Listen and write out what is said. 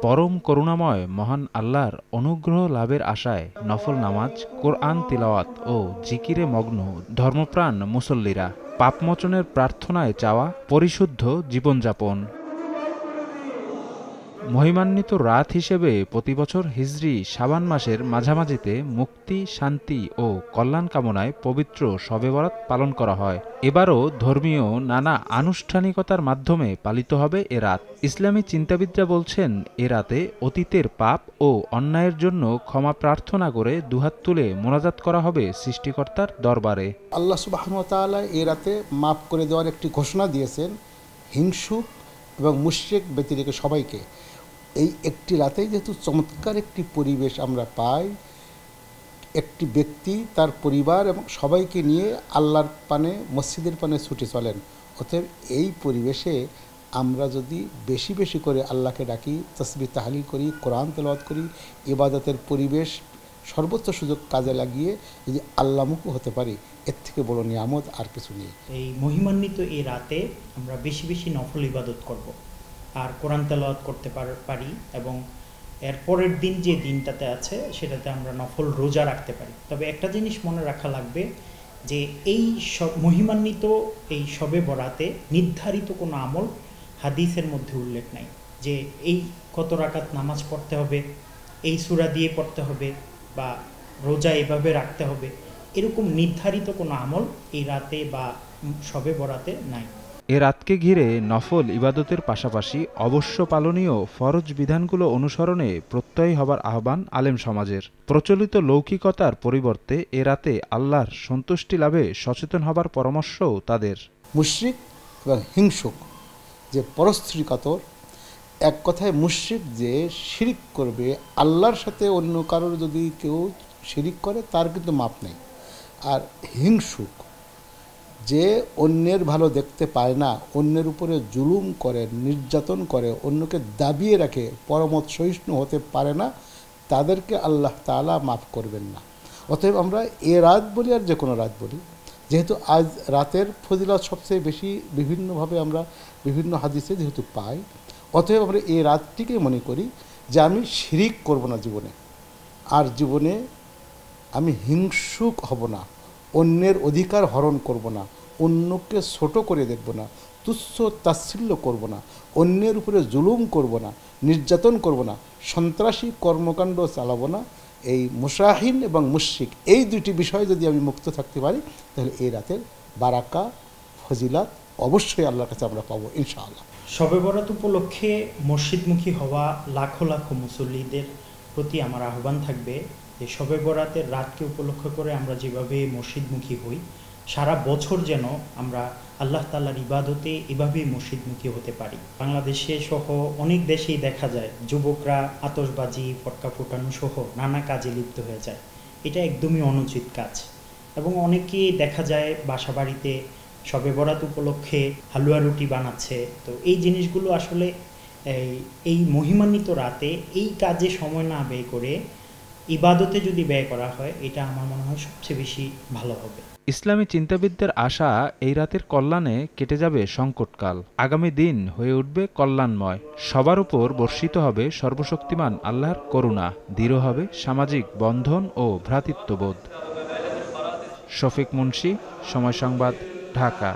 পরম করুণাময় মহান আল্লাহর অনুগ্রহ লাভের আশায় নফল নামাজ, কোরআন তিলাওয়াত ও জিকিরে মগ্ন ধর্মপ্রাণ মুসল্লিরা। পাপমোচনের প্রার্থনায় চাওয়া পরিশুদ্ধ জীবনযাপন। মহিমান্বিত রাত হিসেবে প্রতিবছর হিজরি শাবান মাসের মাঝামাঝিতে মুক্তি, শান্তি ও কল্যাণ কামনায় পবিত্র শবে বরাত পালন করা হয়। এবারও ধর্মীয় নানা আনুষ্ঠানিকতার মাধ্যমে পালিত হবে এ রাত। ইসলামী চিন্তাবিদরা বলছেন, এ রাতে অতীতের পাপ ও অন্যায়ের জন্য ক্ষমা প্রার্থনা করে দুহাত তুলে মোনাজাত করা হবে সৃষ্টিকর্তার দরবারে। আল্লাহ সুবহানাহু ওয়া তাআলা এ রাতে মাফ করে দেওয়ার একটি ঘোষণা দিয়েছেন হিংসুক এবং মুশরিক ব্যতিরেকে সবাইকে। এই একটি রাতেই যেহেতু চমৎকার একটি পরিবেশ আমরা পাই, একটি ব্যক্তি তার পরিবার এবং সবাইকে নিয়ে আল্লাহর পানে, মসজিদের পানে ছুটে চলেন। অতএব এই পরিবেশে আমরা যদি বেশি বেশি করে আল্লাহকে ডাকি, তাসবিহ তাহলিল করি, কোরআন তেলাওয়াত করি, ইবাদতের পরিবেশ সর্বোচ্চ সুযোগ কাজে লাগিয়ে যদি আল্লাহমুখী হতে পারি, এর থেকে বড় নিয়ামত আর কিছু নেই। এই মহিমান্বিত এই রাতে আমরা বেশি বেশি নফল ইবাদত করব আর কোরআন তেলাওয়াত করতে পারি এবং এর পরের দিন যে দিনটাতে আছে সেটাতে আমরা নফল রোজা রাখতে পারি। তবে একটা জিনিস মনে রাখা লাগবে যে এই মহিমান্বিত এই শবে বরাতে নির্ধারিত কোনো আমল হাদিসের মধ্যে উল্লেখ নাই যে এই কত রাকাত নামাজ পড়তে হবে, এই সূরা দিয়ে পড়তে হবে বা রোজা এভাবে রাখতে হবে, এরকম নির্ধারিত কোনো আমল এই রাতে বা শবে বরাতে নাই। এ রাতকে ঘিরে নফল ইবাদতের পাশাপাশি অবশ্য পালনীয় ফরজ বিধানগুলো অনুসরণে প্রত্যয়ী হবার আহ্বান আলেম সমাজের। প্রচলিত লৌকিকতার পরিবর্তে এ রাতে আল্লাহর সন্তুষ্টি লাভে সচেতন হবার পরামর্শও তাদের। মুশরিক এবং হিংসুক যে পরস্ত্রী কাতর, এক কথায় মুশরিক যে শিরিক করবে, আল্লাহর সাথে অন্য কারোর যদি কেউ শিরিক করে তার কিন্তু মাপ নেই। আর হিংসুক যে অন্যের ভালো দেখতে পায় না, অন্যের উপরে জুলুম করে, নির্যাতন করে, অন্যকে দাবিয়ে রাখে, পরমত সহিষ্ণু হতে পারে না, তাদেরকে আল্লাহ তাআলা মাফ করবেন না। অতএব আমরা এ রাত বলি আর যে কোনো রাত বলি, যেহেতু আজ রাতের ফজিলত সবচেয়ে বেশি বিভিন্নভাবে আমরা বিভিন্ন হাদিসে যেহেতু পাই, অতএব আমরা এই রাতটিকে মনে করি যে আমি শিরিক করব না জীবনে, আর জীবনে আমি হিংসুক হব না, অন্যের অধিকার হরণ করব না, অন্যকে ছোট করে দেখব না, তুচ্ছ তাচ্ছিল্য করব না, অন্যের উপরে জুলুম করব না, নির্যাতন করব না, সন্ত্রাসী কর্মকাণ্ড চালাবো না। এই মুশাহিন এবং মুশরিক এই দুইটি বিষয়ে যদি আমি মুক্ত থাকতে পারি, তাহলে এই রাতের বারাকা ফজিলাত অবশ্যই আল্লাহর কাছে আমরা পাবো ইনশাআল্লাহ। শবে বরাত উপলক্ষে মসজিদমুখী হওয়া লাখো লাখো মুসল্লিদের প্রতি আমার আহ্বান থাকবে যে শবে বরাতের রাতকে উপলক্ষ করে আমরা যেভাবে মসজিদমুখী হই, সারা বছর যেন আমরা আল্লাহ তাআলার ইবাদতে এভাবেই মসজিদমুখী হতে পারি। বাংলাদেশে সহ অনেক দেশেই দেখা যায় যুবকরা আতশবাজি, ফটকা ফোটানো সহ নানা কাজে লিপ্ত হয়ে যায়। এটা একদমই অনুচিত কাজ এবং অনেকেই দেখা যায় বাসা বাড়িতে শবে বরাত উপলক্ষে হালুয়া রুটি বানাচ্ছে। তো এই জিনিসগুলো আসলে এই মহিমান্বিত রাতে এই কাজে সময় না ব্যয় করে ইবাদতে যদি ব্যয় করা হয়, এটা আমার মনে হয় সবচেয়ে বেশি ভালো হবে। ইসলামী চিন্তাবিদদের আশা, এই রাতের কল্যাণে কেটে যাবে সংকটকাল, আগামী দিন হয়ে উঠবে কল্যাণময়। সবার উপর বর্ষিত হবে সর্বশক্তিমান আল্লাহর করুণা, দৃঢ় হবে সামাজিক বন্ধন ও ভ্রাতৃত্ববোধ। শফিক মুন্সি, সময় সংবাদ, ঢাকা।